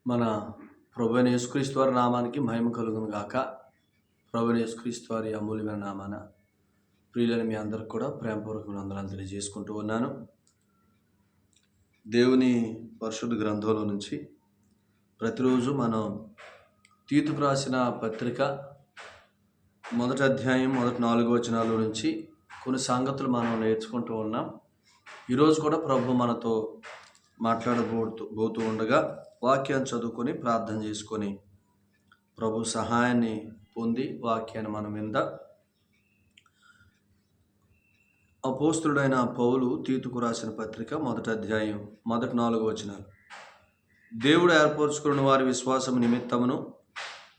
మన ప్రభువైన యేసుక్రీస్తు వారి నామానికి మహిమ కలుగును గాక. ప్రభువైన యేసుక్రీస్తు వారి అమూల్యమైన నామాన ప్రియులైన మీ అందరికి కూడా ప్రేమపూర్వక వందనాలు తెలియజేసుకుంటూ ఉన్నాను. దేవుని పరిశుద్ధ గ్రంథంలో నుంచి ప్రతిరోజు మనం తీతుకు రాసిన పత్రిక మొదటి అధ్యాయం మొదటి 4 వచనాల నుంచి కొన్ని సంగతులు మనం నేర్చుకుంటూ ఉన్నాం. ఈరోజు కూడా ప్రభు మనతో మాట్లాడబోతూ ఉండగా వాక్యాన్ని చదువుకొని ప్రార్థన చేసుకొని ప్రభు సహాయాన్ని పొంది వాక్యాన్ని మనం విందాం. అపోస్తులుడైన పౌలు తీతుకు రాసిన పత్రిక మొదటి అధ్యాయం మొదటి 4 వచనాలు. దేవుడు ఏర్పరచుకున్న వారి విశ్వాసము నిమిత్తమును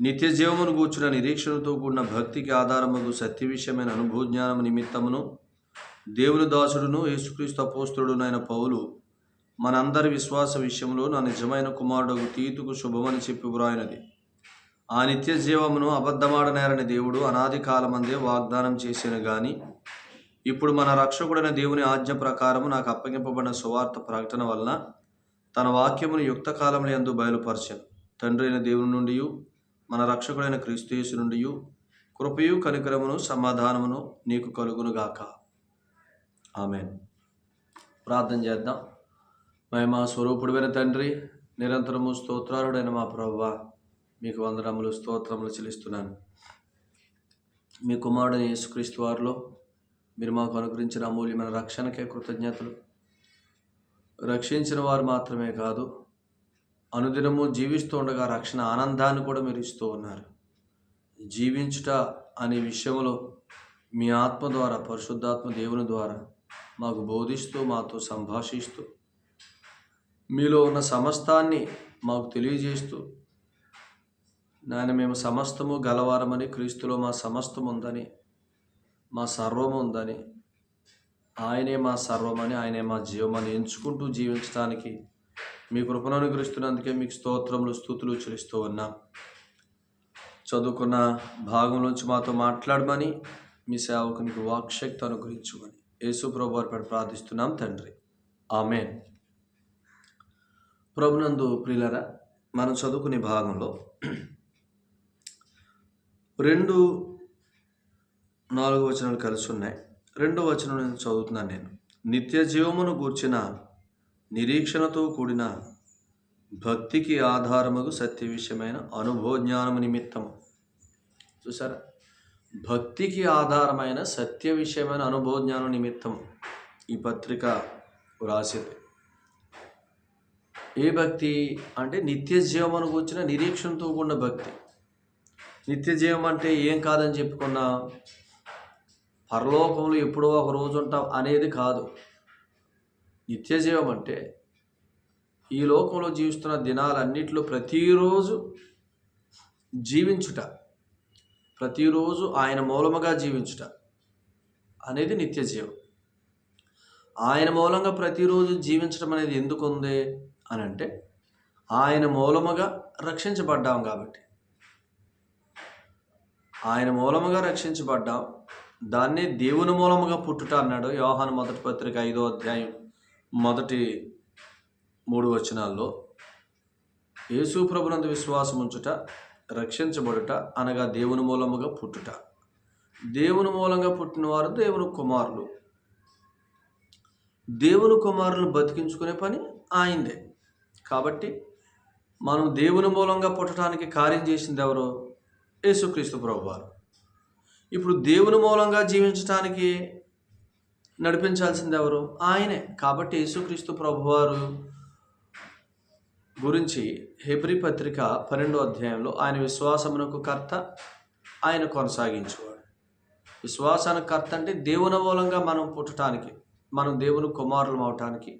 నిత్య జీవమును గూర్చిన నిరీక్షణతో కూడిన భక్తికి ఆధారముగు సత్య విషయమైన అనుభవజ్ఞానము నిమిత్తమును దేవుని దాసుడును యేసుక్రీస్తు అపోస్తులుడునైన పౌలు మనందరి విశ్వాస విషయంలో నా నిజమైన కుమారుడు తీతుకు శుభమని చెప్పి వ్రాయినది. ఆ నిత్య జీవమును అబద్ధమాడనేరని దేవుడు అనాది కాలమందే వాగ్దానం చేసిన గాని ఇప్పుడు మన రక్షకుడైన దేవుని ఆజ్ఞ ప్రకారము నాకు అప్పగింపబడిన సువార్త ప్రకటన వలన తన వాక్యమును యుక్త కాలముల యందు బయలుపరచెను. తండ్రి అయిన దేవుని నుండి మన రక్షకుడైన క్రీస్తు యేసు నుండి కృపయు కనికరమును సమాధానమును నీకు కలుగునుగాక. ఆమేన్. ప్రార్థన చేద్దాం. మహిమా స్వరూపుడైన తండ్రి, నిరంతరము స్తోత్రాలుడైన మా ప్రభువా, మీకు వందనములు స్తోత్రములు చెల్లిస్తున్నాను. మీ కుమారుడైన యేసుక్రీస్తు వారిలో మీరు మాకు అనుగ్రహించిన అమూల్యమైన రక్షణకే కృతజ్ఞతలు. రక్షించిన వారు మాత్రమే కాదు, అనుదినము జీవిస్తూ ఉండగా రక్షణ ఆనందాన్ని కూడా మీరు ఇస్తూ ఉన్నారు. జీవించుట అనే విషయంలో మీ ఆత్మ ద్వారా, పరిశుద్ధాత్మ దేవుని ద్వారా మాకు బోధిస్తూ మాతో సంభాషిస్తూ మీలో ఉన్న సమస్తాన్ని మాకు తెలియజేస్తూ, నాయన మేము సమస్తము గలవారమని, క్రీస్తులో మా సమస్తం ఉందని, మా సర్వం ఉందని, ఆయనే మా సర్వమని, ఆయనే మా జీవమని ఎంచుకుంటూ జీవించడానికి మీ కృపను అనుగ్రహిస్తున్నందుకే మీకు స్తోత్రములు స్తుతులు చెల్లిస్తూ ఉన్నాం. చదువుకున్న భాగం నుంచి మాతో మాట్లాడమని, మీ సేవకునికి వాక్శక్తి అనుగ్రహించమని యేసు ప్రభు వారిపై ప్రార్థిస్తున్నాం తండ్రి. ఆమేన్. ప్రభునందు ప్రియులారా, మనం చదువుకునే భాగంలో 2-4 వచనాలు కలిసి ఉన్నాయి. 2వ వచనం నేను చదువుతున్నాను. నేను నిత్య జీవమును గూర్చిన నిరీక్షణతో కూడిన భక్తికి ఆధారముగు సత్య విషయమైన అనుభవజ్ఞానము నిమిత్తము. చూసారా, భక్తికి ఆధారమైన సత్య విషయమైన అనుభవజ్ఞానం నిమిత్తము ఈ పత్రిక వ్రాసింది. ఏ భక్తి అంటే నిత్య జీవమును గూర్చిన నిరీక్షణతో కూడిన భక్తి. నిత్య జీవం అంటే ఏం కాదని చెప్పుకున్నా, పరలోకంలో ఎప్పుడో ఒక రోజు ఉంటాం అనేది కాదు. నిత్య జీవం అంటే ఈ లోకంలో జీవిస్తున్న దినాలన్నిటిలో ప్రతిరోజు జీవించుట, ప్రతిరోజు ఆయన మూలముగా జీవించుట అనేది నిత్య జీవం. ఆయన మూలంగా ప్రతిరోజు జీవించడం అనేది ఎందుకు ఉంది అని అంటే, ఆయన మూలముగా రక్షించబడ్డాం కాబట్టి. ఆయన మూలముగా రక్షించబడ్డాం, దాన్ని దేవుని మూలముగా పుట్టుట అన్నాడు యోహాను మొదటి పత్రిక 5వ అధ్యాయం మొదటి 3 వచనాల్లో. యేసు ప్రభునందు విశ్వాసం ఉంచుట, రక్షించబడుట అనగా దేవుని మూలముగా పుట్టుట. దేవుని మూలంగా పుట్టిన వారు దేవుని కుమారులు. దేవుని కుమారులను బతికించుకునే పని ఆయనదే. కాబట్టి మనం దేవుని మూలంగా పుట్టడానికి కార్యం చేసింది ఎవరు? యేసుక్రీస్తు ప్రభువారు. ఇప్పుడు దేవుని మూలంగా జీవించడానికి నడిపించాల్సింది ఎవరు? ఆయనే. కాబట్టి యేసుక్రీస్తు ప్రభువారు గురించి హెబ్రీ పత్రిక 12వ అధ్యాయంలో ఆయన విశ్వాసమునకు కర్త, ఆయన కొనసాగించేవాడు. విశ్వాసానికి కర్త అంటే దేవుని మూలంగా మనం పుట్టడానికి, మనం దేవుని కుమారులం అవటానికి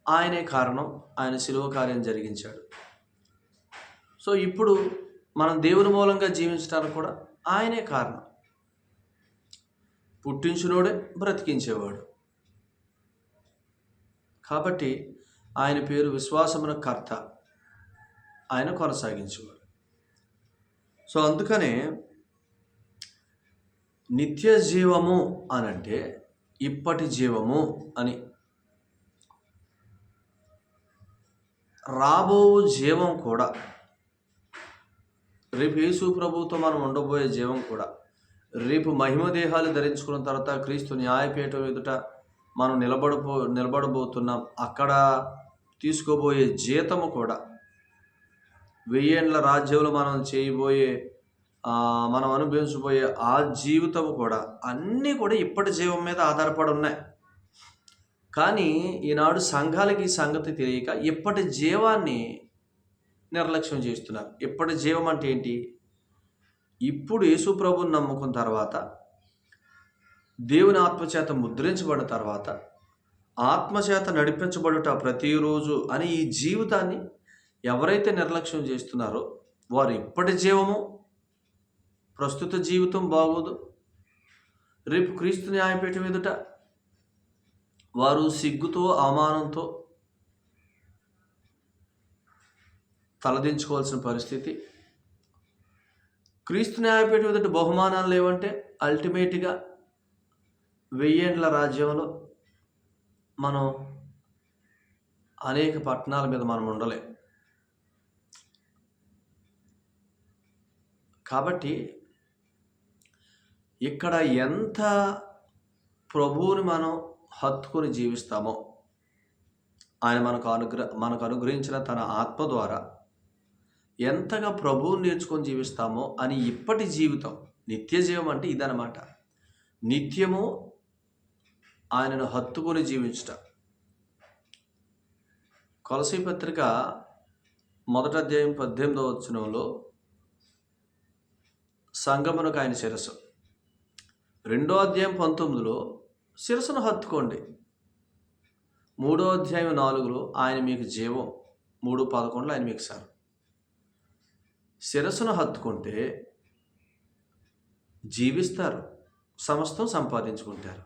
ఆయనే కారణం. ఆయన శిలువ కార్యం జరిగించాడు. సో ఇప్పుడు మనం దేవుని మూలంగా జీవించడానికి కూడా ఆయనే కారణం. పుట్టించినోడే బ్రతికించేవాడు. కాబట్టి ఆయన పేరు విశ్వాసమున కర్త, ఆయన కొనసాగించేవాడు. సో అందుకనే నిత్య జీవము అనంటే ఇప్పటి జీవము అని రాబో జీవం కూడా, రేపు యేసు ప్రభువుతో మనం ఉండబోయే జీవం కూడా, రేపు మహిమ దేహాలు ధరించుకున్న తర్వాత క్రీస్తు న్యాయపీఠం ఎదుట మనం నిలబడబోతున్నాం. అక్కడ తీసుకోబోయే జీతము కూడా, 1000 ఏండ్ల రాజ్యంలో మనం అనుభవించబోయే ఆ జీవితము కూడా, అన్నీ కూడా ఇప్పటి జీవం మీద ఆధారపడి ఉన్నాయి. కానీ ఈనాడు సంఘాలకి ఈ సంగతి తెలియక ఇప్పటి జీవాన్ని నిర్లక్ష్యం చేస్తున్నారు. ఇప్పటి జీవం అంటే ఏంటి? ఇప్పుడు యేసు ప్రభువుని నమ్ముకున్న తర్వాత, దేవుని ఆత్మచేత ముద్రించబడిన తర్వాత, ఆత్మచేత నడిపించబడుట ప్రతిరోజు అని ఈ జీవితాన్ని ఎవరైతే నిర్లక్ష్యం చేస్తున్నారో వారు ఇప్పటి జీవము, ప్రస్తుత జీవితం బాగోదు. రేపు క్రీస్తు న్యాయపీఠం ఎదుట వారు సిగ్గుతో, అవమానంతో తలదించుకోవాల్సిన పరిస్థితి. క్రీస్తు న్యాయపీఠం ఎదుట బహుమానాలు లేవంటే అల్టిమేట్గా 1000 ఏండ్ల రాజ్యంలో మనం అనేక పట్టణాల మీద మనం ఉండలేం. కాబట్టి ఇక్కడ ఎంత ప్రభువుని మనం హత్తుకొని జీవిస్తామో, ఆయన మనకు అనుగ్రహించిన తన ఆత్మ ద్వారా ఎంతగా ప్రభువుని నేర్చుకొని జీవిస్తామో అని ఇప్పటి జీవితం, నిత్య జీవం అంటే ఇదనమాట. నిత్యము ఆయనను హత్తుకొని జీవించుట. కొలసీ పత్రిక 1వ అధ్యాయం 18వ వచనంలో సంగమునకు ఆయన శిరస్సు, 2వ అధ్యాయం 19లో శిరస్సును హత్తుకోండి, 3వ అధ్యాయం 4లో ఆయన మీకు జీవం, 3:11లో ఆయన మీకు సారు. శిరస్సును హత్తుకుంటే జీవిస్తారు, సమస్తం సంపాదించుకుంటారు.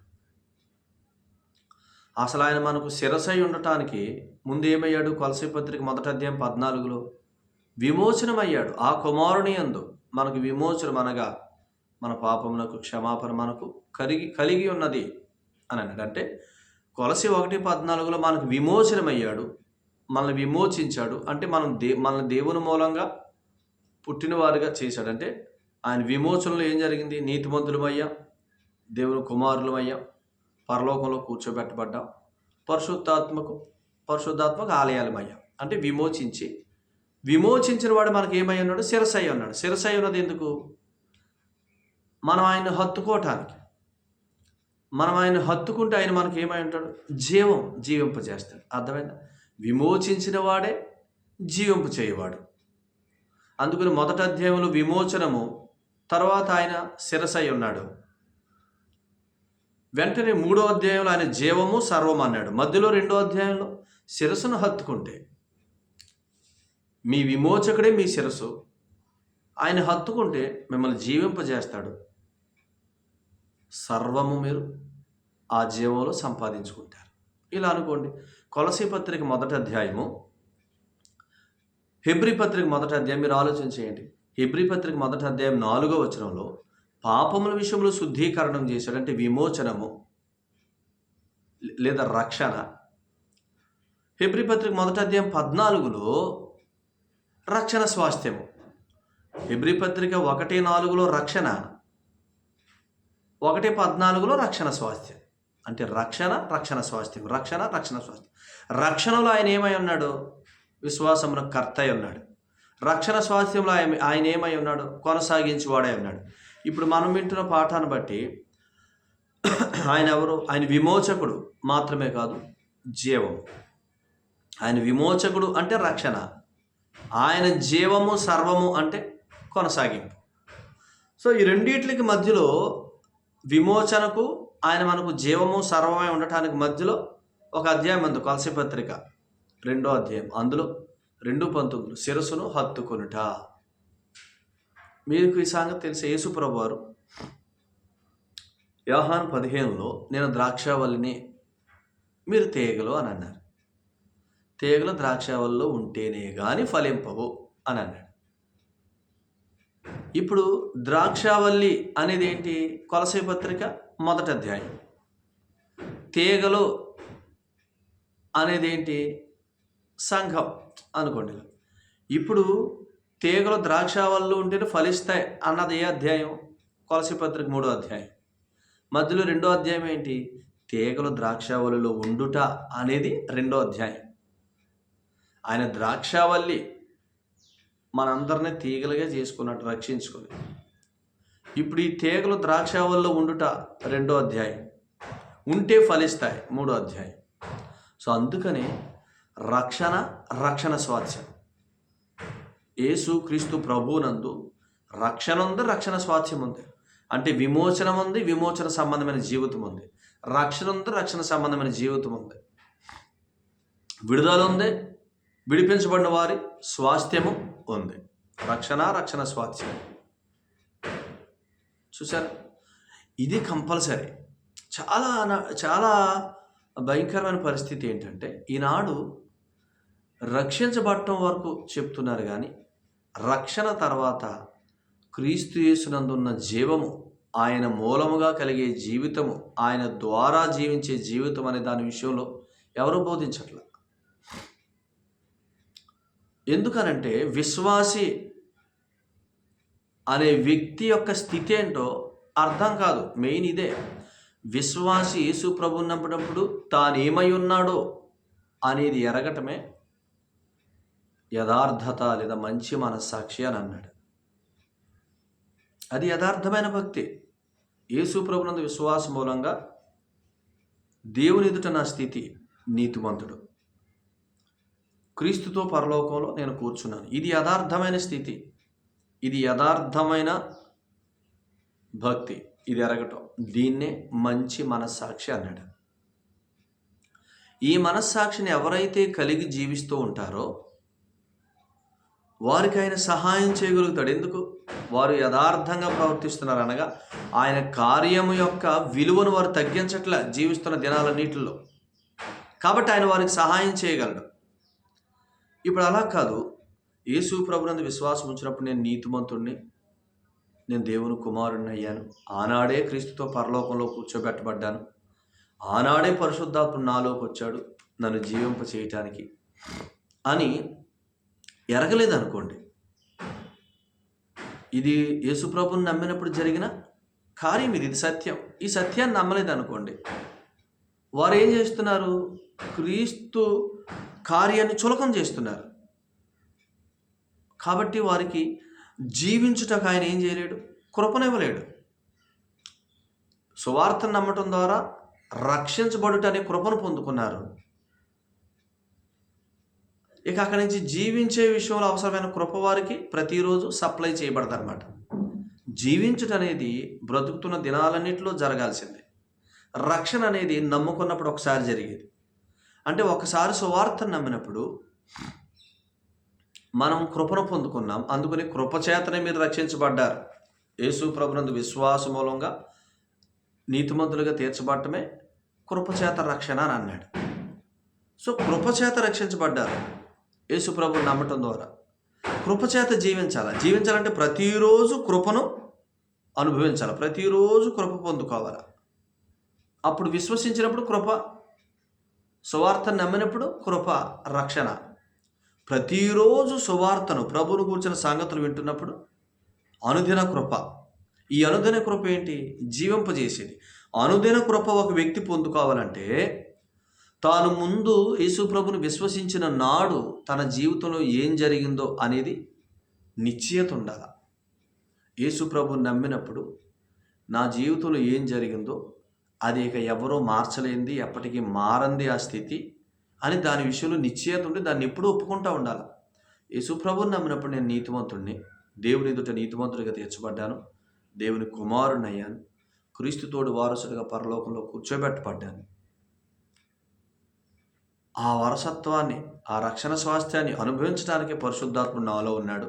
అసలు ఆయన మనకు శిరసై ఉండటానికి ముందు ఏమయ్యాడు? కొలసీ పత్రిక 1వ అధ్యాయం 14లో విమోచనమయ్యాడు. ఆ కుమారుని యందు మనకు విమోచనం అనగా మన పాపములకు క్షమాపణ మనకు కలిగి ఉన్నది అని అన్నాడు. అంటే కొలసీ 1:14లో మనకు విమోచనమయ్యాడు, మనల్ని విమోచించాడు. అంటే మనల్ని దేవుని మూలంగా పుట్టినవారుగా చేశాడు. అంటే ఆయన విమోచనలో ఏం జరిగింది? నీతిమంతులమయ్యాం, దేవుని కుమారులమయ్యాం, పరలోకంలో కూర్చోబెట్టబడ్డాం, పరిశుద్ధాత్మకు ఆలయాలమయ్యాం. అంటే విమోచించిన వాడు మనకి ఏమై ఉన్నాడు? శిరసై ఉన్నాడు. శిరసై ఉన్నది ఎందుకు? మనం ఆయన హత్తుకోవటానికి. మనం ఆయన హత్తుకుంటే ఆయన మనకి ఏమై ఉంటాడు? జీవింపజేస్తాడు. అర్థమైందా? విమోచించిన వాడే జీవింపు చేయవాడు. అందుకని 1వ అధ్యాయంలో విమోచనము, తర్వాత ఆయన శిరసై ఉన్నాడు. వెంటనే 3వ అధ్యాయంలో ఆయన జీవము సర్వము అన్నాడు. మధ్యలో 2వ అధ్యాయంలో శిరస్సును హత్తుకుంటే, మీ విమోచకుడే మీ శిరస్సు, ఆయన హత్తుకుంటే మిమ్మల్ని జీవింపజేస్తాడు. సర్వము మీరు ఆ జీవంలో సంపాదించుకుంటారు. ఇలా అనుకోండి. కొలసీ పత్రిక 1వ అధ్యాయము, హెబ్రీ పత్రిక 1వ అధ్యాయం మీరు ఆలోచన చేయండి. హెబ్రీ పత్రిక 1వ అధ్యాయం 4వ వచనంలో పాపముల విషయంలో శుద్ధీకరణం చేశాడు. అంటే విమోచనము లేదా రక్షణ. హెబ్రీ పత్రిక 1వ అధ్యాయం 14లో రక్షణ స్వాస్థ్యము. హెబ్రీ పత్రిక 1:4లో రక్షణ, 1:14లో రక్షణ స్వాస్థ్యం. అంటే రక్షణ స్వాస్థ్యం. రక్షణలో ఆయన ఏమై ఉన్నాడు? విశ్వాసమున కర్త అయి ఉన్నాడు. రక్షణ స్వాస్థ్యంలో ఆయన ఏమై ఉన్నాడు? కొనసాగించేవాడై ఉన్నాడు. ఇప్పుడు మనం వింటున్న పాఠాన్ని బట్టి ఆయన ఎవరు? ఆయన విమోచకుడు మాత్రమే కాదు, జీవము. ఆయన విమోచకుడు అంటే రక్షణ, ఆయన జీవము సర్వము అంటే కొనసాగింపు. సో ఈ రెండిట్లకి మధ్యలో, విమోచనకు ఆయన మనకు జీవము సర్వమై ఉండటానికి మధ్యలో ఒక అధ్యాయం ఉంది, కొలసీ పత్రిక 2వ అధ్యాయం. అందులో 2:19 శిరస్సును హత్తుకొనుట. మీకు ఈ సంగతి తెలిసే యేసు ప్రభువారు యోహాను 15లో నేను ద్రాక్షావల్లిని, మీరు తీగలు అని అన్నారు. తీగలు ద్రాక్షావల్లిలో ఉంటేనే కానీ ఫలింపవు అని అన్నాడు. ఇప్పుడు ద్రాక్షావల్లి అనేది ఏంటి? కొలసీ పత్రిక 1వ అధ్యాయం. తీగలు అనేది ఏంటి? సంఘం అనుకోండి. ఇప్పుడు తీగలు ద్రాక్షావల్లు ఉంటేనే ఫలిస్తాయి అన్నది ఏ అధ్యాయం? కొలసీ పత్రిక 3వ అధ్యాయం. మధ్యలో 2వ అధ్యాయం ఏంటి? తీగలు ద్రాక్షావల్లిలో ఉండుట అనేది 2వ అధ్యాయం. ఆయన ద్రాక్షావల్లి మనందరినీ తీగలుగా చేసుకున్నట్టు రక్షించుకొని, ఇప్పుడు ఈ తీగలు ద్రాక్షావల్లిలో ఉండుట 2వ అధ్యాయం. ఉంటే ఫలిస్తాయి 3వ అధ్యాయం. సో అందుకని రక్షణ స్వాస్థ్యం. యేసు క్రీస్తు ప్రభువునందు రక్షణ ఉంది, రక్షణ స్వాస్థ్యం ఉంది. అంటే విమోచనం ఉంది, విమోచన సంబంధమైన జీవితం ఉంది. రక్షణ ఉంది, రక్షణ సంబంధమైన జీవితం ఉంది. విడుదల ఉంది, విడిపించబడిన వారి స్వాస్థ్యము ఉంది. రక్షణ స్వాస్థ్యం. చూసారు, ఇది కంపల్సరీ. చాలా భయంకరమైన పరిస్థితి ఏంటంటే, ఈనాడు రక్షించబడటం వరకు చెప్తున్నారు కానీ రక్షణ తర్వాత క్రీస్తు యేసునందున్న జీవము, ఆయన మూలముగా కలిగే జీవితము, ఆయన ద్వారా జీవించే జీవితం అనే దాని విషయంలో ఎవరు బోధించట్లేదు. ఎందుకనంటే విశ్వాసి అనే వ్యక్తి యొక్క స్థితి ఏంటో అర్థం కాదు. మెయిన్ ఇదే. విశ్వాసి యేసు ప్రభువుని నమ్మినప్పుడు తాను ఏమై ఉన్నాడో అనేది ఎరగటమే యథార్థత లేదా మంచి మనస్సాక్షి అని అన్నాడు. అది యథార్థమైన భక్తి. యేసు ప్రభునందు విశ్వాసం మూలంగా దేవుని ఎదుట నా స్థితి నీతిమంతుడు, క్రీస్తుతో పరలోకంలో నేను కూర్చున్నాను. ఇది యథార్థమైన స్థితి, ఇది యథార్థమైన భక్తి. ఇది ఎరగటం, దీన్నే మంచి మనస్సాక్షి అన్నాడు. ఈ మనస్సాక్షిని ఎవరైతే కలిగి జీవిస్తూ ఉంటారో వారికి ఆయన సహాయం చేయగలుగుతాడు. ఎందుకు? వారు యథార్థంగా ప్రవర్తిస్తున్నారు అనగా ఆయన కార్యము యొక్క విలువను వారు తగ్గించట్లే జీవిస్తున్న దినాలన్నిటిలో. కాబట్టి ఆయన వారికి సహాయం చేయగలడు. ఇప్పుడు అలా కాదు. యేసు ప్రభునందు విశ్వాసం ఉంచినప్పుడు నేను నీతిమంతుడిని, నేను దేవుని కుమారుడిని అయ్యాను, ఆనాడే క్రీస్తుతో పరలోకంలో కూర్చోబెట్టబడ్డాను, ఆనాడే పరిశుద్ధాత్ముడు నాలోకి వచ్చాడు నన్ను జీవింప చేయటానికి అని ఎరగలేదనుకోండి, ఇది యేసు ప్రభుని నమ్మినప్పుడు జరిగిన కార్యం, ఇది సత్యం. ఈ సత్యాన్ని నమ్మలేదనుకోండి, వారు ఏం చేస్తున్నారు? క్రీస్తు కార్యాన్ని చులకం చేస్తున్నారు. కాబట్టి వారికి జీవించుటకు ఆయన ఏం చేయలేడు? కృపనివ్వలేడు. సువార్తను నమ్మటం ద్వారా రక్షించబడుట అనే కృపను పొందుకున్నారు. ఇక అక్కడి నుంచి జీవించే విషయంలో అవసరమైన కృప వారికి ప్రతిరోజు సప్లై చేయబడదు అనమాట. జీవించుట అనేది బ్రతుకుతున్న దినాలన్నింటిలో జరగాల్సిందే. రక్షణ అనేది నమ్ముకున్నప్పుడు ఒకసారి జరిగేది. అంటే ఒకసారి సువార్తను నమ్మినప్పుడు మనం కృపను పొందుకున్నాం, అందుకని కృపచేతనే మీరు రక్షించబడ్డారు. యేసు ప్రభునందు విశ్వాస మూలంగా నీతిమంతులుగా తీర్చబడటమే కృపచేత రక్షణ అని అన్నాడు. సో కృపచేత రక్షించబడ్డారు యేసు ప్రభుని నమ్మటం ద్వారా. కృపచేత జీవించాలంటే ప్రతిరోజు కృపను అనుభవించాలి, ప్రతిరోజు కృప పొందుకోవాలి. అప్పుడు విశ్వసించినప్పుడు కృప, సువార్తను నమ్మినప్పుడు కృప, రక్షణ. ప్రతిరోజు సువార్తను, ప్రభువును కూర్చున్న సంగతులు వింటున్నప్పుడు అనుదిన కృప. ఈ అనుదిన కృప ఏంటి? జీవింపజేసేది. అనుదిన కృప ఒక వ్యక్తి పొందుకోవాలంటే తాను ముందు యేసు ప్రభుని విశ్వసించిన నాడు తన జీవితంలో ఏం జరిగిందో అనేది నిశ్చయత ఉండాలి. యేసు ప్రభుని నమ్మినప్పుడు నా జీవితంలో ఏం జరిగిందో అది ఇక ఎవరో మార్చలేంది, ఎప్పటికీ మారంది ఆ స్థితి అని దాని విషయంలో నిశ్చయత ఉండి దాన్ని ఎప్పుడూ ఒప్పుకుంటూ ఉండాలి. యేసు ప్రభుని నమ్మినప్పుడు నేను నీతిమంతుడిని, దేవుని ఎదుట నీతిమంతుడిగా తీర్చబడ్డాను, దేవుని కుమారుని అయ్యాను, క్రీస్తుతోడు వారసుడిగా పరలోకంలో కూర్చోబెట్టబడ్డాను. ఆ వారసత్వాన్ని, ఆ రక్షణ స్వాస్థ్యాన్ని అనుభవించడానికే పరిశుద్ధాత్ముడు నాలో ఉన్నాడు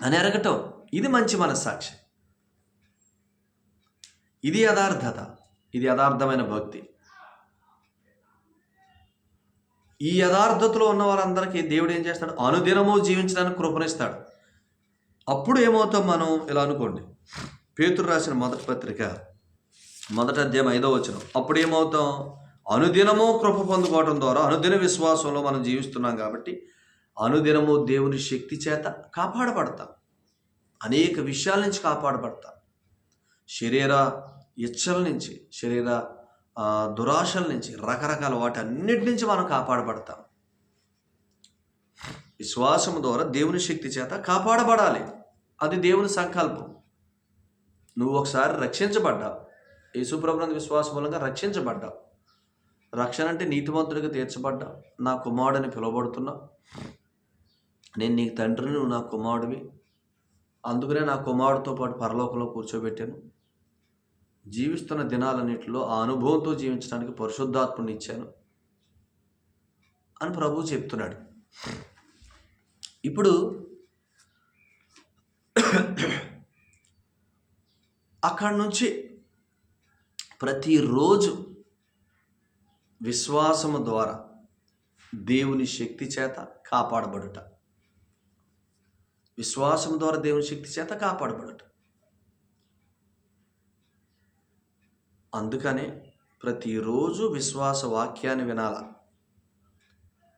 అని ఎరగటం, ఇది మంచి మనస్సాక్షి, ఇది యథార్థత, ఇది యథార్థమైన భక్తి. ఈ యథార్థతలో ఉన్న వారందరికీ దేవుడు ఏం చేస్తాడు? అనుదినము జీవించడానికి కృపణిస్తాడు. అప్పుడు ఏమవుతాం మనం? ఇలా అనుకోండి, పేతురు రాసిన మొదటి పత్రిక 1వ అధ్యాయం 5వ వచనం. అప్పుడు ఏమవుతాం? అనుదినము కృప పొందుకోవటం ద్వారా అనుదిన విశ్వాసంలో మనం జీవిస్తున్నాం కాబట్టి అనుదినము దేవుని శక్తి చేత కాపాడబడతాం. అనేక విషయాల నుంచి కాపాడబడతాం. శరీర ఇచ్చల నుంచి, శరీర దురాశల నుంచి, రకరకాల వాటన్నిటి నుంచి మనం కాపాడబడతాం. విశ్వాసము ద్వారా దేవుని శక్తి చేత కాపాడబడాలి. అది దేవుని సంకల్పం. నువ్వు ఒకసారి రక్షించబడ్డావు. యేసుప్రభునందు విశ్వాసం మూలంగా రక్షించబడ్డావు. రక్షణ అంటే నీతిమంతుడిగా తీర్చబడ్డావు. నా కుమారుడని పిలువబడుతున్నావు. నేను నీకు తండ్రిని, నువ్వు నా కుమారుడివి. అందుకనే నా కుమారుడితో పాటు పరలోకంలో కూర్చోబెట్టాను. జీవిస్తున్న దినాలన్నింటిలో ఆ అనుభవంతో జీవించడానికి పరిశుద్ధాత్మని ఇచ్చాను అని ప్రభువు చెప్తున్నాడు. ఇప్పుడు అక్కడి నుంచి ప్రతిరోజు విశ్వాసము ద్వారా దేవుని శక్తి చేత కాపాడబడుట, విశ్వాసం ద్వారా దేవుని శక్తి చేత కాపాడబడుట. అందుకనే ప్రతిరోజు విశ్వాస వాక్యాన్ని వినాల.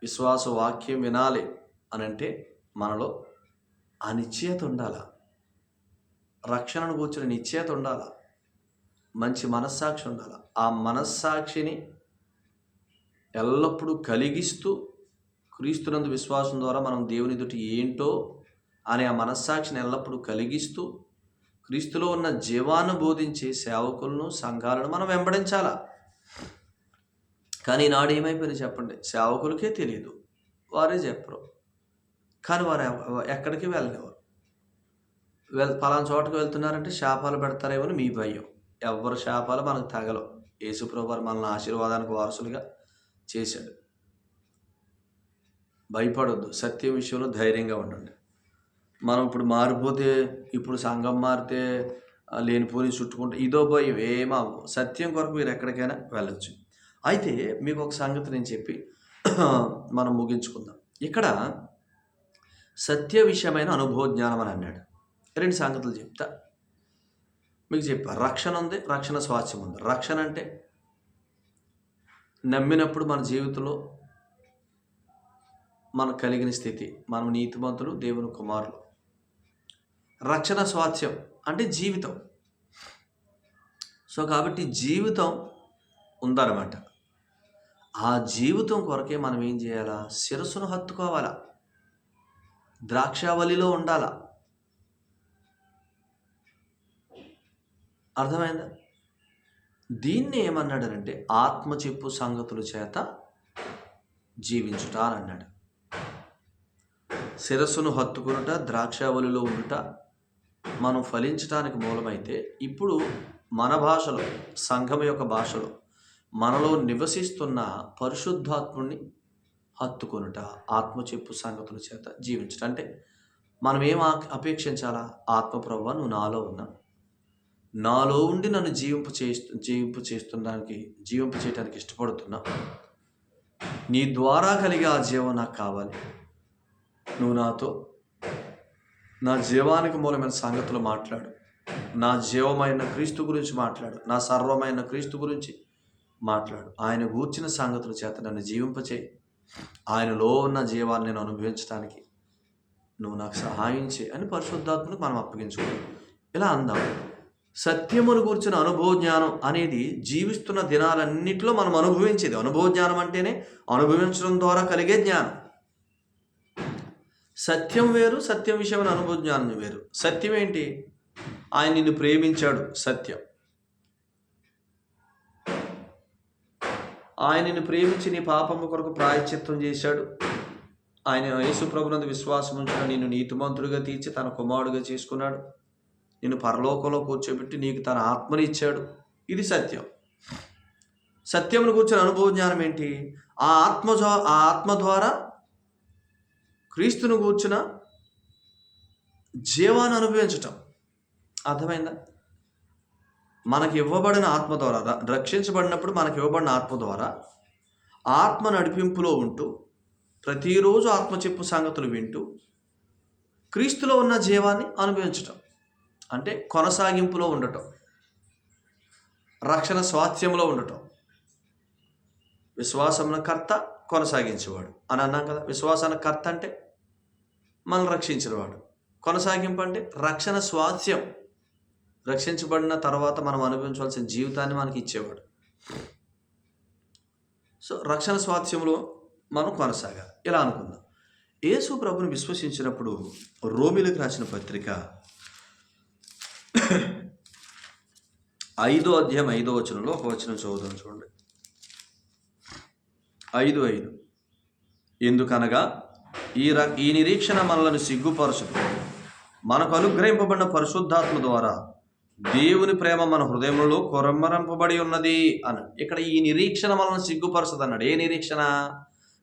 విశ్వాస వాక్యం వినాలి అనంటే మనలో ఆ నిశ్చయత ఉండాల. రక్షణను కూర్చుని నిశ్చయత ఉండాల. మంచి మనస్సాక్షి ఉండాల. ఆ మనస్సాక్షిని ఎల్లప్పుడూ కలిగిస్తూ క్రీస్తునందు విశ్వాసం ద్వారా మనం దేవుని ఎదుటి ఏంటో అనే ఆ మనస్సాక్షిని ఎల్లప్పుడూ కలిగిస్తూ క్రీస్తులో ఉన్న జీవాన్ని బోధించే సేవకులను, సంఘాలను మనం వెంబడించాలా. కానీ ఈనాడు ఏమైపోయింది చెప్పండి? సేవకులకే తెలియదు, వారే చెప్పరు. కానీ వారు ఎక్కడికి వెళ్ళలేవారు. పలానా చోటకు వెళ్తున్నారంటే శాపాలు పెడతారేమో అని మీ భయం. ఎవరు శాపాలు మనకు తగలవు. యేసుప్రభువు వారు మనల్ని ఆశీర్వాదానికి వారసులుగా చేశాడు. భయపడొద్దు. సత్యం విషయంలో ధైర్యంగా ఉండండి. మనం ఇప్పుడు మారిపోతే, ఇప్పుడు సంఘం మారితే లేనిపోని చుట్టుకుంటే ఇదో భయం ఏమావు. సత్యం కొరకు మీరు ఎక్కడికైనా వెళ్ళొచ్చు. అయితే మీకు ఒక సంగతి నేను చెప్పి మనం ముగించుకుందాం. ఇక్కడ సత్య విషయమైన అనుభవ జ్ఞానం అని అన్నాడు. 2 సంగతులు చెప్తా. మీకు చెప్పా, రక్షణ ఉంది, రక్షణ స్వాస్థ్యం ఉంది. రక్షణ అంటే నమ్మినప్పుడు మన జీవితంలో మనకు కలిగిన స్థితి, మనం నీతిమంతులు, దేవుని కుమారులు. రక్షణ స్వాస్థ్యం అంటే జీవితం. సో కాబట్టి జీవితం ఉందన్నమాట. ఆ జీవితం కొరకే మనం ఏం చేయాలా? శిరస్సును హత్తుకోవాలా, ద్రాక్షావళిలో ఉండాలా. అర్థమైందా? దీన్ని ఏమన్నాడనంటే ఆత్మ చెప్పు సంగతుల చేత జీవించుట అని అన్నాడు. శిరస్సును హత్తుకునుట, ద్రాక్షావళిలో ఉండుట మనం ఫలించటానికి మూలమైతే, ఇప్పుడు మన భాషలో, సంఘం యొక్క భాషలో మనలో నివసిస్తున్న పరిశుద్ధాత్ముని హత్తుకొనుట, ఆత్మ చెప్పు సంగతుల చేత జీవించట అంటే మనం ఏం అపేక్షించాలా? ఆత్మ ప్రభువా, నువ్వు నాలో ఉన్నా, నాలో ఉండి నన్ను జీవింపు చేయడానికి ఇష్టపడుతున్నా. నీ ద్వారా కలిగే ఆ జీవం నాకు కావాలి. నువ్వు నాతో నా జీవానికి మూలమైన సంగతులు మాట్లాడు. నా జీవమైన క్రీస్తు గురించి మాట్లాడు. నా సర్వమైన క్రీస్తు గురించి మాట్లాడు. ఆయన గూర్చిన సంగతుల చేత నన్ను జీవింపచేయి. ఆయనలో ఉన్న జీవాన్ని నేను అనుభవించడానికి నువ్వు నాకు సహాయం చేయి అని పరిశుద్ధాత్మకు మనం అప్పగించుకోవాలి. ఇలా అందాం. సత్యమును కూర్చిన అనుభవ జ్ఞానం అనేది జీవిస్తున్న దినాలన్నింటిలో మనం అనుభవించేది. అనుభవ జ్ఞానం అంటేనే అనుభవించడం ద్వారా కలిగే జ్ఞానం. సత్యం వేరు, సత్యం విషయమైన అనుభవ జ్ఞానం వేరు. సత్యం ఏంటి? ఆయన నిన్ను ప్రేమించాడు, సత్యం. ఆయన నిన్ను ప్రేమించి నీ పాపము కొరకు ప్రాయశ్చిత్తం చేశాడు. ఆయన యేసుప్రభునందు విశ్వాసం ఉంచిన నిన్ను నీతిమంతుడిగా తీర్చి తన కుమారుడిగా చేసుకున్నాడు. నిన్ను పరలోకంలో కూర్చోబెట్టి నీకు తన ఆత్మని ఇచ్చాడు. ఇది సత్యం. సత్యమును కూర్చున్న అనుభవ జ్ఞానం ఏంటి? ఆ ఆత్మ ద్వారా క్రీస్తును కూర్చున్న జీవాన్ని అనుభవించటం. అర్థమైందా? మనకి ఇవ్వబడిన ఆత్మ ద్వారా, రక్షించబడినప్పుడు మనకి ఇవ్వబడిన ఆత్మ ద్వారా ఆత్మ నడిపింపులో ఉంటూ ప్రతిరోజు ఆత్మ చెప్పు సంగతులు వింటూ క్రీస్తులో ఉన్న జీవాన్ని అనుభవించటం అంటే కొనసాగింపులో ఉండటం, రక్షణ స్వాస్థ్యంలో ఉండటం. విశ్వాసమున కర్త, కొనసాగించేవాడు అని అన్నాం కదా. విశ్వాసానికి కర్త అంటే మనల్ని రక్షించినవాడు, కొనసాగింపు అంటే రక్షణ స్వాస్థ్యం, రక్షించబడిన తర్వాత మనం అనుభవించవలసిన జీవితాన్ని మనకి ఇచ్చేవాడు. సో రక్షణ స్వాస్థ్యంలో మనం కొనసాగాలి. ఇలా అనుకుందాం. యేసు ప్రభుని విశ్వసించినప్పుడు రోమీలకు రాసిన పత్రిక 5వ అధ్యాయం 5వ వచనంలో ఒక వచనం చదువుదాం, చూడండి. 5:5 ఎందుకనగా ఈ నిరీక్షణ మనలను సిగ్గుపరచదు, మనకు అనుగ్రహింపబడిన పరిశుద్ధాత్మ ద్వారా దేవుని ప్రేమ మన హృదయంలో కొరమరింపబడి ఉన్నది అని. ఇక్కడ ఈ నిరీక్షణ మనల్ని సిగ్గుపరచదు అన్నాడు. ఏ నిరీక్షణ?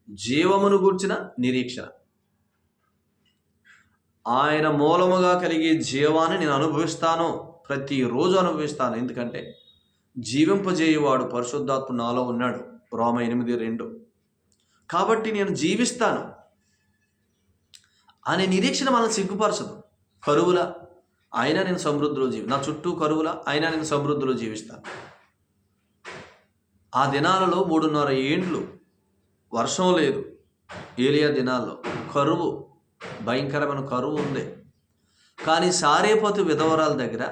జీవమును గూర్చిన నిరీక్షణ. ఆయన మూలముగా కలిగే జీవాన్ని నేను అనుభవిస్తాను, ప్రతిరోజు అనుభవిస్తాను. ఎందుకంటే జీవింపజేయువాడు పరిశుద్ధాత్మ నాలో ఉన్నాడు, రోమ 8:2. కాబట్టి నేను జీవిస్తాను అనే నిరీక్షణ మనల్ని సిగ్గుపరచదు. కరువుల అయినా నేను సమృద్ధిలో నా చుట్టూ కరువుల అయినా నేను సమృద్ధిలో జీవిస్తాను. ఆ దినాలలో 3.5 ఏండ్లు వర్షం లేదు. ఏలియా దినాల్లో కరువు, భయంకరమైన కరువు ఉంది. కానీ సారేపతు విధవరాల దగ్గర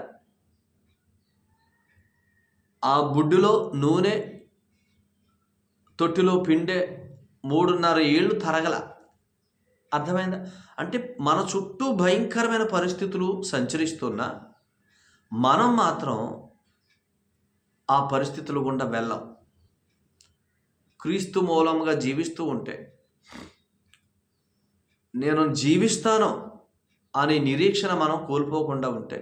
ఆ బుడ్డిలో నూనె, తొట్టిలో పిండే 3.5 ఏళ్ళు తరగల. అర్థమైందా? అంటే మన చుట్టూ భయంకరమైన పరిస్థితులు సంచరిస్తున్నా మనం మాత్రం ఆ పరిస్థితులు గుండా వెళ్ళం. క్రీస్తు మూలంగా జీవిస్తూ ఉంటే, నేను జీవిస్తాను అనే నిరీక్షణ మనం కోల్పోకుండా ఉంటే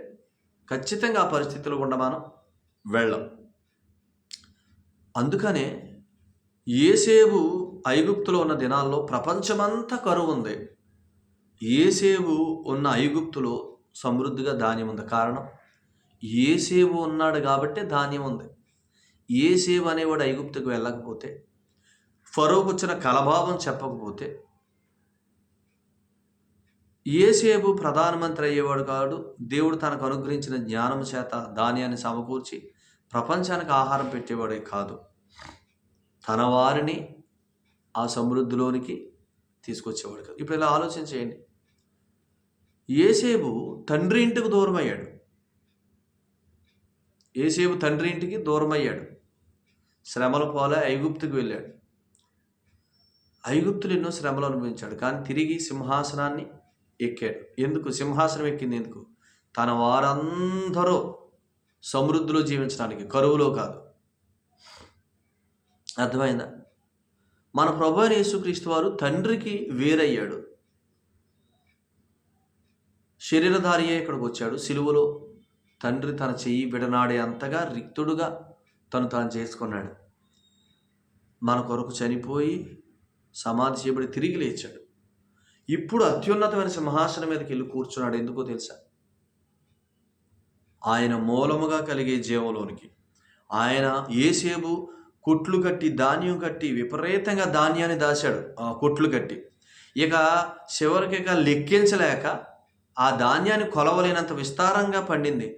ఖచ్చితంగా ఆ పరిస్థితులు గుండా మనం వెళ్ళం. అందుకనే యేసేపు ఐగుప్తులో ఉన్న దినాల్లో ప్రపంచమంతా కరువు ఉంది. యేసేపు ఉన్న ఐగుప్తులో సమృద్ధిగా ధాన్యం ఉంది. కారణం యేసేపు ఉన్నాడు కాబట్టి ధాన్యం ఉంది. యేసేపు అనేవాడు ఐగుప్తుకు వెళ్ళకపోతే, ఫరోకు వచ్చిన కలభావం చెప్పకపోతే యేసేపు ప్రధానమంత్రి అయ్యేవాడు కాదు. దేవుడు తనకు అనుగ్రహించిన జ్ఞానం చేత ధాన్యాన్ని సమకూర్చి ప్రపంచానికి ఆహారం పెట్టేవాడే కాదు. తన వారిని ఆ సమృద్ధిలోనికి తీసుకొచ్చేవాడు కాదు. ఇప్పుడు ఇలా ఆలోచించేయండి. యేసేపు తండ్రి ఇంటికి దూరం అయ్యాడు. యేసేపు తండ్రి ఇంటికి దూరం అయ్యాడు. శ్రమల పోలే ఐగుప్తుకు వెళ్ళాడు. ఐగుప్తులు ఎన్నో శ్రమలు అనుభవించాడు. కానీ తిరిగి సింహాసనాన్ని ఎక్కాడు. ఎందుకు సింహాసనం ఎక్కింది? ఎందుకు? తన వారందరూ సమృద్ధిలో జీవించడానికి, కరువులో కాదు. అర్థమైందా? మన ప్రభువైన యేసుక్రీస్తు వారు తండ్రికి వేరయ్యాడు. శరీరధారియే ఇక్కడికి వచ్చాడు. సిలువలో తండ్రి తన చెయ్యి విడనాడే అంతగా రిక్తుడుగా తాను చేసుకున్నాడు. మన కొరకు చనిపోయి సమాధి చేయబడి తిరిగి లేచాడు. ఇప్పుడు అత్యున్నతమైన సింహాసనం మీదకి వెళ్ళి కూర్చున్నాడు. ఎందుకో తెలుసా? ఆయన మూలముగా కలిగే జీవంలోనికి. ఆయన యేసేపు కొట్లు కట్టి, ధాన్యం కట్టి, విపరీతంగా ధాన్యాన్ని దాచాడు. ఆ కొట్లు కట్టి ఇక చివరికి లెక్కించలేక ఆ ధాన్యాన్ని కొలవలేనంత విస్తారంగా పండింది.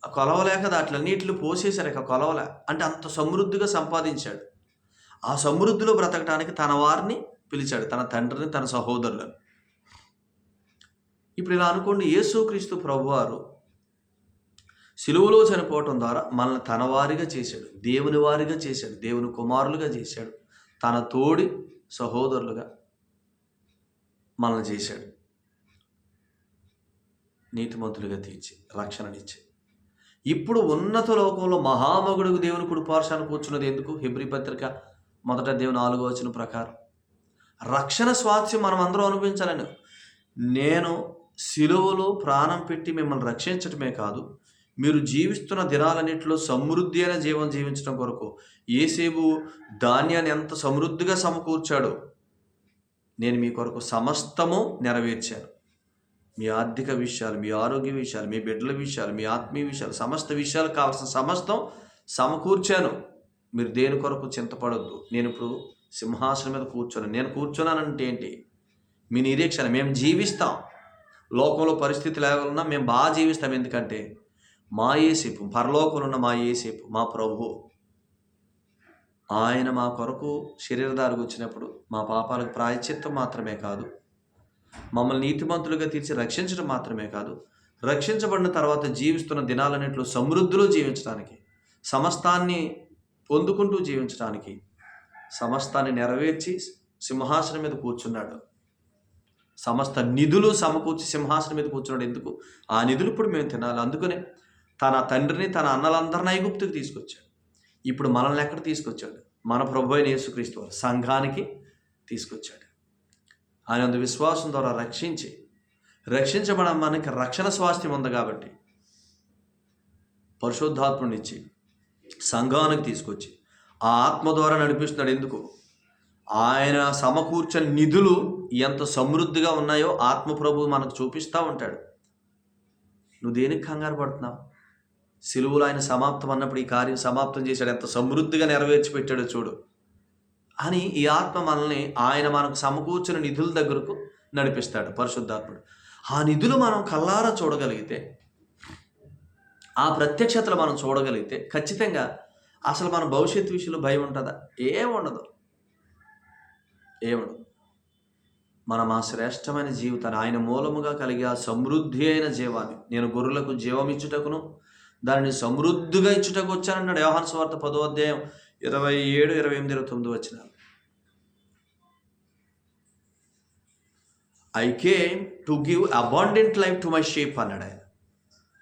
కొలవలేక దాంట్లన్నిటిలో పోసేశారు. ఇక కొలవలే. అంటే అంత సమృద్ధిగా సంపాదించాడు. ఆ సమృద్ధిలో బ్రతకడానికి తన వారిని పిలిచాడు, తన తండ్రిని, తన సహోదరులను. ఇప్పుడు ఇలా అనుకోండి, యేసుక్రీస్తు ప్రభువారు సిలువలో చనిపోవటం ద్వారా మనల్ని తన వారిగా చేశాడు, దేవుని వారిగా చేశాడు, దేవుని కుమారులుగా చేశాడు, తన తోడి సహోదరులుగా మనల్ని చేశాడు, నీతిమంతులుగా తీర్చి రక్షణనిచ్చి. ఇప్పుడు ఉన్నత లోకంలో మహామగుడుకు దేవుని కుడిపార్శ్వాన కూర్చున్నది ఎందుకు? హెబ్రీ పత్రిక 1వ అధ్యాయం 4వ వచనం ప్రకారం రక్షణ స్వాస్థ్యం మనం అందరం అనుభవించాలని. నేను సిలువలో ప్రాణం పెట్టి మిమ్మల్ని రక్షించటమే కాదు, మీరు జీవిస్తున్న దినాలన్నింటిలో సమృద్ధి అయిన జీవం జీవించడం కొరకు యేసేపు ధాన్యాన్ని ఎంత సమృద్ధిగా సమకూర్చాడో నేను మీ కొరకు సమస్తము నెరవేర్చాను. మీ ఆర్థిక విషయాలు, మీ ఆరోగ్య విషయాలు, మీ బిడ్డల విషయాలు, మీ ఆత్మీయ విషయాలు, సమస్త విషయాలు కావాల్సిన సమస్తం సమకూర్చాను. మీరు దేని కొరకు చింతపడొద్దు. నేను ఇప్పుడు సింహాసనం మీద కూర్చున్నాను. నేను కూర్చున్నానంటే ఏంటి? మీ నిరీక్షణ. మేము జీవిస్తాం. లోకంలో పరిస్థితులు ఏమైనా మేము బాగా జీవిస్తాం. ఎందుకంటే మా యేసేపు, పరలోకంలో ఉన్న మా యేసేపు, మా ప్రభు ఆయన మా కొరకు శరీరధారికి వచ్చినప్పుడు మా పాపాలకు ప్రాయశ్చిత్తం మాత్రమే కాదు, మమ్మల్ని నీతిమంతులుగా తీర్చి రక్షించడం మాత్రమే కాదు, రక్షించబడిన తర్వాత జీవిస్తున్న దినాలన్నింటిలో సమృద్ధిలో జీవించడానికి, సమస్తాన్ని పొందుకుంటూ జీవించడానికి, సమస్తాన్ని నెరవేర్చి సింహాసనం మీద కూర్చున్నాడు. సమస్త నిధులు సమకూర్చి సింహాసనం మీద కూర్చున్నాడు. ఎందుకు? ఆ నిధులు ఇప్పుడు మేము తినాలి. అందుకనే తన తండ్రిని, తన అన్నలందరినీ ఐగుప్తుకి తీసుకొచ్చాడు. ఇప్పుడు మనల్ని ఎక్కడ తీసుకొచ్చాడు? మన ప్రభు అయిన యేసుక్రీస్తు వారు సంఘానికి తీసుకొచ్చాడు. ఆయన అందు విశ్వాసం ద్వారా రక్షించబడిన మనకి రక్షణ స్వాస్థ్యం ఉంది కాబట్టి పరిశుద్ధాత్మనిచ్చి సంఘానికి తీసుకొచ్చి ఆ ఆత్మ ద్వారా నడిపిస్తున్నాడు. ఎందుకు? ఆయన సమకూర్చని నిధులు ఎంత సమృద్ధిగా ఉన్నాయో ఆత్మ ప్రభువు మనకు చూపిస్తూ ఉంటాడు. నువ్వు దేనికి కంగారు పడుతున్నావు? సిలువలో ఆయన సమాప్తం అన్నప్పుడు ఈ కార్యం సమాప్తం చేశాడు, ఎంత సమృద్ధిగా నెరవేర్చి పెట్టాడో చూడు అని ఈ ఆత్మ మనల్ని ఆయన మనకు సమకూర్చిన నిధుల దగ్గరకు నడిపిస్తాడు పరిశుద్ధాత్ముడు. ఆ నిధులు మనం కల్లారా చూడగలిగితే, ఆ ప్రత్యక్షతలు మనం చూడగలిగితే ఖచ్చితంగా అసలు మన భవిష్యత్తు విషయంలో భయం ఉంటుందా? ఏముండదు. మనం ఆ శ్రేష్టమైన జీవితాన్ని, ఆయన మూలముగా కలిగే ఆ సమృద్ధి అయిన జీవాన్ని, నేను గొర్రెలకు జీవం ఇచ్చుటకును దానిని సమృద్ధిగా ఇచ్చుటకు వచ్చానన్నాడు యోహాను సువార్త 10వ అధ్యాయం 27, 28, 29 వచనాలు. I came to give abundant life to my sheep అన్నాడు ఆయన.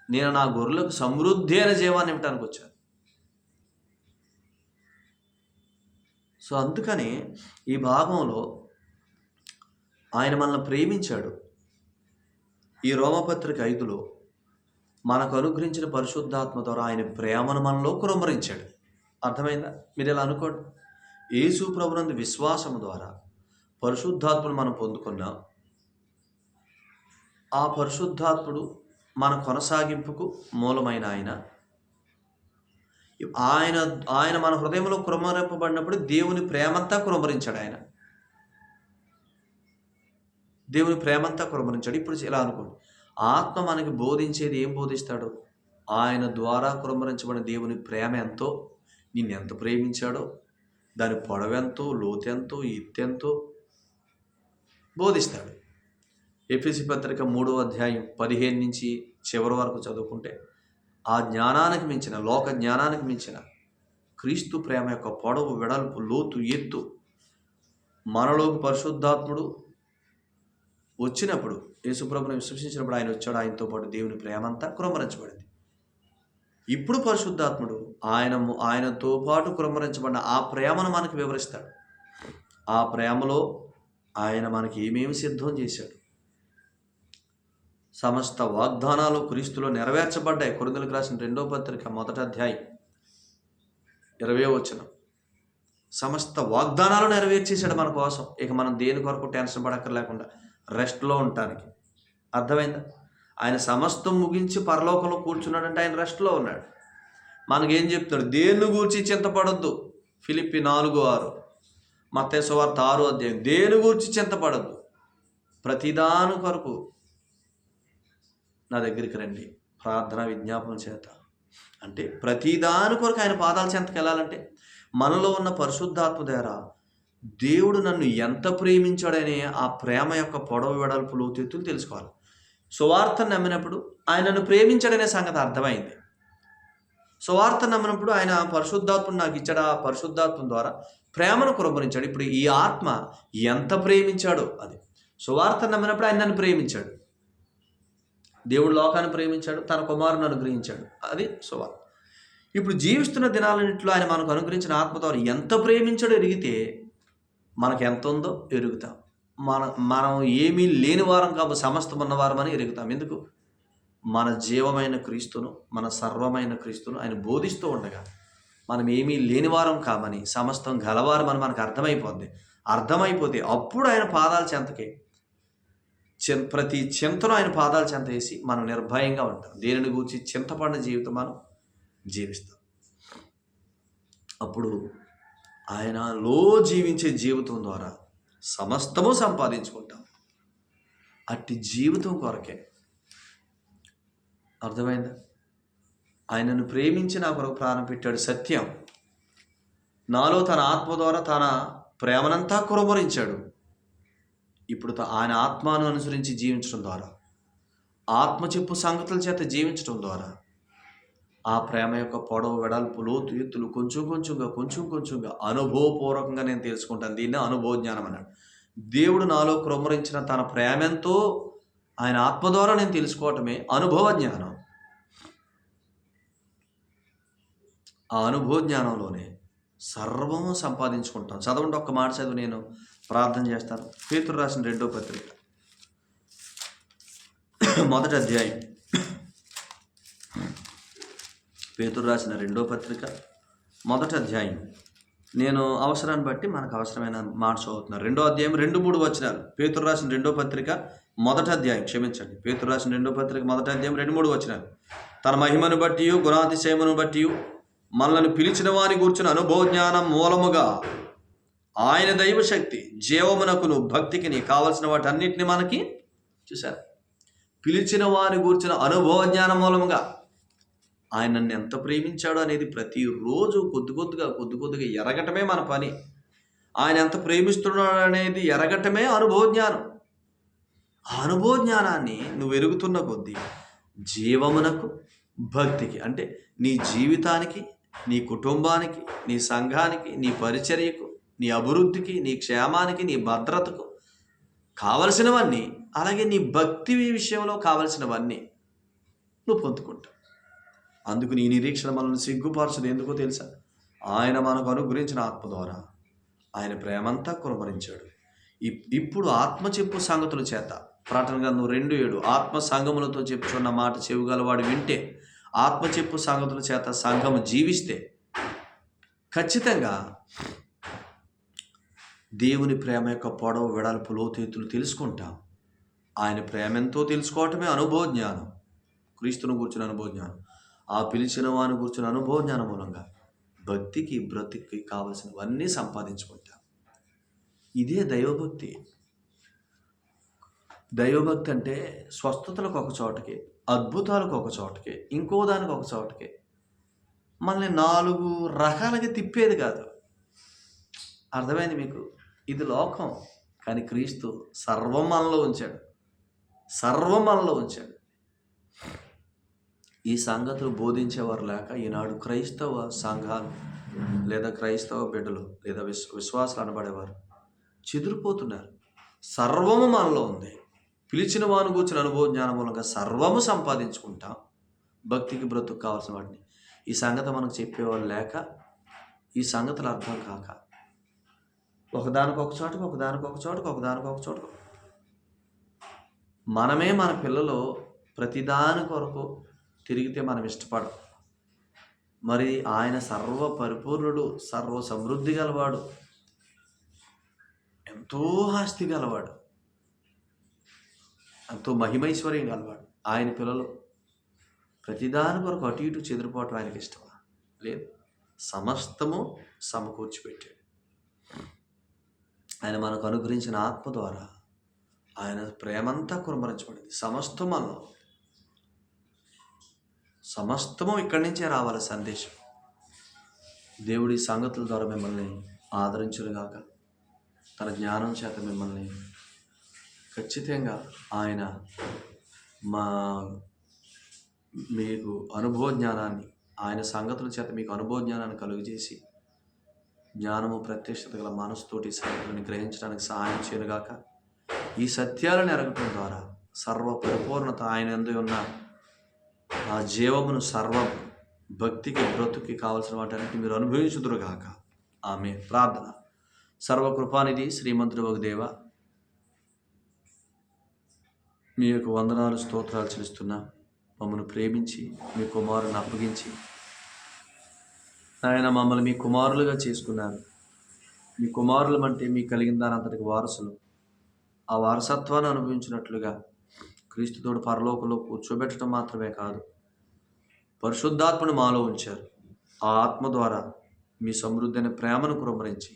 నేను నా గొర్రెలకు సమృద్ధి అయిన జీవాన్ని ఇవ్వటానికి వచ్చాను. సో అందుకని ఈ భాగంలో ఆయన మనల్ని ప్రేమించాడు. ఈ రోమపత్రిక 5లో మనకు అనుగ్రహించిన పరిశుద్ధాత్మ ద్వారా ఆయన ప్రేమను మనలో కుమ్మరించాడు. అర్థమైందా? మీరు ఇలా అనుకోండి, యేసు ప్రభునందు విశ్వాసం ద్వారా పరిశుద్ధాత్మను మనం పొందుకున్నాం. ఆ పరిశుద్ధాత్ముడు మన కొనసాగింపుకు మూలమైన ఆయన మన హృదయంలో కుమ్మరింపబడినప్పుడు దేవుని ప్రేమంతా కుమ్మరించాడు. దేవుని ప్రేమంతా కుమ్మరించాడు. ఇప్పుడు ఇలా అనుకోండి, ఆత్మ మనకి బోధించేది ఏం బోధిస్తాడు? ఆయన ద్వారా కుమ్మరించబడిన దేవుని ప్రేమ ఎంతో, నిన్ను ఎంత ప్రేమించాడో, దాని పొడవెంతో, లోతెంతో, ఎత్తెంతో బోధిస్తాడు. ఎఫెసీ పత్రిక 3వ అధ్యాయం 15 నుంచి చివరి వరకు చదువుకుంటే ఆ జ్ఞానానికి మించిన, లోక జ్ఞానానికి మించిన క్రీస్తు ప్రేమ యొక్క పొడవు, వెడల్పు, లోతు, ఎత్తు మనలోకి పరిశుద్ధాత్ముడు వచ్చినప్పుడు, యేసుప్రభుని విశ్వసించినప్పుడు ఆయన వచ్చాడు. ఆయనతో పాటు దేవుని ప్రేమంతా కుమ్మరించబడింది. ఇప్పుడు పరిశుద్ధాత్ముడు ఆయనతో పాటు కుమ్మరించబడిన ఆ ప్రేమను మనకు వివరిస్తాడు. ఆ ప్రేమలో ఆయన మనకి ఏమేమి సిద్ధం చేశాడు. సమస్త వాగ్దానాలు క్రీస్తులో నెరవేర్చబడ్డాయి. కొరింథీయులకు రాసిన 2వ పత్రిక 1వ అధ్యాయం 20వ వచనం. సమస్త వాగ్దానాలు నెరవేర్చేశాడు మన కోసం. ఇక మనం దేని కొరకు టెన్షన్ పడక్కర్లేకుండా రెస్ట్లో ఉండటానికి. అర్థమైందా? ఆయన సమస్తం ముగించి పరలోకంలో కూర్చున్నాడంటే ఆయన రెస్ట్లో ఉన్నాడు. మనకేం చెప్తాడు? దేన్ని గూర్చి చింతపడొద్దు. ఫిలిప్పీ 4:6, మత్తయి సువార్త 6వ అధ్యాయం. దేని గూర్చి చింతపడొద్దు, ప్రతిదాని కొరకు నా దగ్గరికి రండి ప్రార్థన విజ్ఞాపన చేత. అంటే ప్రతిదాని కొరకు ఆయన పాదాల చెంతకు వెళ్ళాలంటే మనలో ఉన్న పరిశుద్ధాత్మ ద్వారా దేవుడు నన్ను ఎంత ప్రేమించాడనే ఆ ప్రేమ యొక్క పొడవు, వెడల్పు, లోతెత్తులు తెలుసుకోవాలి. సువార్తను నమ్మినప్పుడు ఆయన నన్ను ప్రేమించాడనే సంగతి అర్థమైంది. సువార్తను నమ్మినప్పుడు ఆయన పరిశుద్ధాత్మను నాకు ఇచ్చాడు. ఆ పరిశుద్ధాత్మ ద్వారా ప్రేమను కుమ్మరించాడు. ఇప్పుడు ఈ ఆత్మ ఎంత ప్రేమించాడో అది. సువార్తను నమ్మినప్పుడు ఆయన నన్ను ప్రేమించాడు. దేవుడు లోకాన్ని ప్రేమించాడు, తన కుమారుని అనుగ్రహించాడు. అది సువార్త. ఇప్పుడు జీవిస్తున్న దినాలన్నింటిలో ఆయన మనకు అనుగ్రహించిన ఆత్మ ద్వారా ఎంత ప్రేమించాడో ఎరిగితే మనకు ఎంత ఉందో ఎరుగుతాం. మనం ఏమీ లేని వారం కాదు, సమస్తం ఉన్నవారం అని ఎరుగుతాం. ఎందుకు? మన జీవమైన క్రీస్తును, మన సర్వమైన క్రీస్తును ఆయన బోధిస్తూ ఉండగా మనం ఏమీ లేని వారం కామని, సమస్తం గలవారమని మనకు అర్థమైపోతే అప్పుడు ఆయన పాదాల చెంతకే ప్రతి చింతను ఆయన పాదాల చెంత వేసి మనం నిర్భయంగా ఉంటాం. దేనిని గూర్చి చింతపడిన జీవితం మనం జీవిస్తాం. అప్పుడు ఆయనలో జీవించే జీవితం ద్వారా సమస్తము సంపాదించుకుంటాం. అట్టి జీవితం కొరకే. అర్థమైందా? ఆయనను ప్రేమించి నా కొరకు ప్రాణం పెట్టాడు. సత్యం. నాలో తన ఆత్మ ద్వారా తన ప్రేమనంతా కురమరించాడు. ఇప్పుడు ఆయన ఆత్మను అనుసరించి జీవించడం ద్వారా, ఆత్మ చెప్పు సంగతుల చేత జీవించడం ద్వారా ఆ ప్రేమ యొక్క పొడవు, వెడల్పు, లోతు, ఎత్తులు కొంచెం కొంచెంగా అనుభవపూర్వకంగా నేను తెలుసుకుంటాను. దీన్నే అనుభవ జ్ఞానం అన్నాడు. దేవుడు నాలో కుమ్మరించిన తన ప్రేమెంతో ఆయన ఆత్మ ద్వారా నేను తెలుసుకోవటమే అనుభవ జ్ఞానం. ఆ అనుభవ జ్ఞానంలోనే సర్వము సంపాదించుకుంటాం. చదవండి, ఒక్క మాట చదువు, నేను ప్రార్థన చేస్తాను. పేతురు రాసిన 2వ పత్రిక 1వ అధ్యాయం. పేతురు రాసిన 2వ పత్రిక 1వ అధ్యాయం. నేను అవసరాన్ని బట్టి మనకు అవసరమైన మాట చదువుతున్నాను. 2వ అధ్యాయం 2-3 వచనాలు. పేతురు రాసిన 2వ పత్రిక 1వ అధ్యాయం, క్షమించండి, పేతురు రాసిన 2వ పత్రిక 1వ అధ్యాయం 2-3 వచనాలు. తన మహిమను బట్టి, గుణాతిశయమును బట్టి, మనల్ని పిలిచిన వాని గూర్చిన అనుభవ జ్ఞానం మూలముగా ఆయన దైవశక్తి జీవమునకును భక్తికి కావలసిన వాటన్నిటిని మనకి చూశారు. పిలిచిన వాని గూర్చిన అనుభవ జ్ఞానం మూలముగా ఆయన నన్ను ఎంత ప్రేమించాడో అనేది ప్రతిరోజు కొద్ది కొద్దిగా ఎరగటమే మన పని. ఆయన ఎంత ప్రేమిస్తున్నాడు అనేది ఎరగటమే అనుభవ జ్ఞానం. ఆ అనుభవ జ్ఞానాన్ని నువ్వు ఎరుగుతున్న కొద్దీ జీవమునకు భక్తికి, అంటే నీ జీవితానికి, నీ కుటుంబానికి, నీ సంఘానికి, నీ పరిచర్యకు, నీ అభివృద్ధికి, నీ క్షేమానికి, నీ భద్రతకు కావలసినవన్నీ, అలాగే నీ భక్తి విషయంలో కావలసినవన్నీ నువ్వు పొందుకుంటావు. అందుకు నీ నిరీక్షణ మనల్ని సిగ్గుపరచదు. ఎందుకో తెలుసా? ఆయన మనకు అనుగ్రహించిన ఆత్మ ద్వారా ఆయన ప్రేమంతా కురమరించాడు. ఇప్పుడు ఆత్మ చెప్పు సంగతుల చేత, ప్రకటన గ్రంథం 2:7, ఆత్మ సంఘములతో చెప్పుచున్న మాట చెవిగలవాడు వింటే, ఆత్మ చెప్పు సంగతుల చేత సంఘము జీవిస్తే ఖచ్చితంగా దేవుని ప్రేమ యొక్క పొడవు, వెడల్పు, లోతెత్తులు తెలుసుకుంటాం. ఆయన ప్రేమ ఎంతో తెలుసుకోవటమే అనుభవ జ్ఞానం. క్రీస్తును కూర్చున్న అనుభవ జ్ఞానం, ఆ పిలిచిన వాని కూర్చున్న అనుభవ జ్ఞానం మూలంగా భక్తికి, బ్రతికి కావలసినవన్నీ సంపాదించుకుంటాం. ఇదే దైవభక్తి. దైవభక్తి అంటే స్వస్థతలకు ఒక చోటకి, అద్భుతాలకు ఒక చోటకి, ఇంకో దానికి ఒక చోటకి, మనల్ని 4 రకాలుగా తిప్పేది కాదు. అర్థమైంది మీకు? ఇది లోకం. కానీ క్రీస్తు సర్వం మనలో ఉంచాడు. ఈ సంగతులు బోధించేవారు లేక ఈనాడు క్రైస్తవ సంఘాలు లేదా క్రైస్తవ బిడ్డలు లేదా విశ్వాసాలు అనబడేవారు చెదిరిపోతున్నారు. సర్వము మనలో ఉంది. పిలిచిన వాను కూర్చున్న అనుభవ జ్ఞానం మూలంగా సర్వము సంపాదించుకుంటాం. భక్తికి, బ్రతుకు కావాల్సిన వాటిని ఈ సంగతి మనకు చెప్పేవాళ్ళు లేక, ఈ సంగతులు అర్థం కాక ఒకదానికొక చోటకు మనమే మన పిల్లలు ప్రతిదాని కొరకు తిరిగితే మనం ఇష్టపడం. మరి ఆయన సర్వ పరిపూర్ణుడు, సర్వ సమృద్ధి గలవాడు, ఎంతో ఆస్తి గలవాడు, ఎంతో మహిమైశ్వర్యం గలవాడు. ఆయన పిల్లలు ప్రతిదాని కొరకు అటు ఇటు చెదిరిపోవటం ఆయనకి ఇష్టమా? లేదు. సమస్తము సమకూర్చిపెట్టాడు. ఆయన మనకు అనుగ్రహించిన ఆత్మ ద్వారా ఆయన ప్రేమంతా కురమరించబడింది. సమస్తము ఇక్కడి నుంచే రావాలి సందేశం. దేవుడి సంగతుల ద్వారా మిమ్మల్ని ఆదరించునుగాక. తన జ్ఞానం చేత మిమ్మల్ని ఖచ్చితంగా ఆయన మీకు అనుభవ జ్ఞానాన్ని, ఆయన సంగతుల చేత మీకు అనుభవ జ్ఞానాన్ని కలుగజేసి జ్ఞానము, ప్రత్యక్షత గల మనసుతోటి సంగతులను గ్రహించడానికి సహాయం చేయనుగాక. ఈ సత్యాలను ఎరగటం ద్వారా సర్వ పరిపూర్ణత ఆయన యందు ఉన్న ఆ జీవమును, సర్వ భక్తికి, బ్రతుకి కావలసిన వాటన్నిటిని మీరు అనుభవించుదురుగాక. ఆమె ప్రార్థన. సర్వకృపానిధి శ్రీమంతుడు దేవ, మీ యొక్క వందనాలు, స్తోత్రాలు చెల్లిస్తున్నా. మమ్మల్ని ప్రేమించి మీ కుమారుని అప్పగించి ఆయన మమ్మల్ని మీ కుమారులుగా చేసుకున్నారు. మీ కుమారులు అంటే మీకు కలిగిన దాని అంతటికి వారసులు. ఆ వారసత్వాన్ని అనుభవించినట్లుగా క్రీస్తుతోడు పరలోకంలో కూర్చోబెట్టడం మాత్రమే కాదు, పరిశుద్ధాత్మను మాలో ఉంచారు. ఆ ఆత్మ ద్వారా మీ సమృద్ధి అయిన ప్రేమను కురమరించి,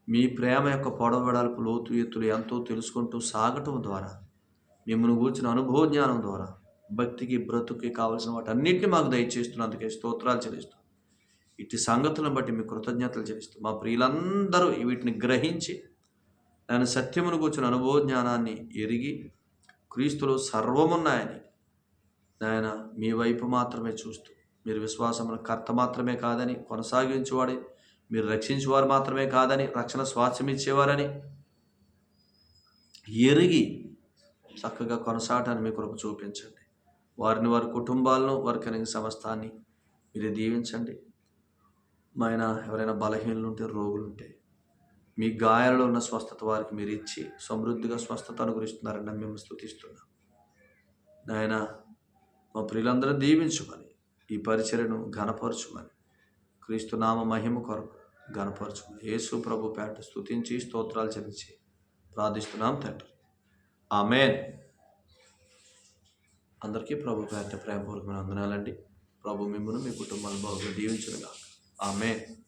మీ ప్రేమ యొక్క పొడవు, వెడల్పు, లోతు, ఎత్తులు ఎంతో తెలుసుకుంటూ సాగటం ద్వారా, మిమ్మల్ని కూర్చున్న అనుభవ జ్ఞానం ద్వారా భక్తికి, బ్రతుకి కావలసిన వాటన్నిటిని మాకు దయచేస్తున్నందుకే స్తోత్రాలు చెల్లిస్తాం. ఇటు సంగతులను బట్టి మీ కృతజ్ఞతలు చెల్లిస్తూ మా ప్రియులందరూ వీటిని గ్రహించి నేను సత్యమును కూర్చుని అనుభవ జ్ఞానాన్ని ఎరిగి క్రీస్తులో సర్వమున్నాయని నాయన మీ వైపు మాత్రమే చూస్తూ మీరు విశ్వాసమున కర్త మాత్రమే కాదని, కొనసాగించేవాడి మీరు రక్షించేవారు మాత్రమే కాదని, రక్షణ స్వాస్థ్యం ఇచ్చేవారని ఎరిగి చక్కగా కొనసాగటాన్ని మీ కృప చూపించండి. వారిని, వారి కుటుంబాలను, వారి కలిగిన సమస్తాన్ని మీరు దీవించండి. మైన ఎవరైనా బలహీనలు ఉంటే, రోగులు ఉంటే మీ గాయాలలో ఉన్న స్వస్థత వారికి మీరు ఇచ్చి సమృద్ధిగా స్వస్థత అనుగ్రహిస్తున్నారని మేము స్తుతిస్తున్నాం. నాయన మా ప్రియులందరూ దీవించమని, ఈ పరిచర్యను ఘనపరచుమని, క్రీస్తు నామ మహిమ కొరకు ఘనపరచుమని యేసు ప్రభు పేట స్తుతించి స్తోత్రాలు చెల్లించి ప్రార్థిస్తున్నాం తండ్రి. ఆమేన్. అందరికీ ప్రభు పేట ప్రేమపూర్వకమైన వందనాలండి. ప్రభు మిమ్మల్ని మీ కుటుంబాలను బాగా దీవించునుగాక. ఆమేన్.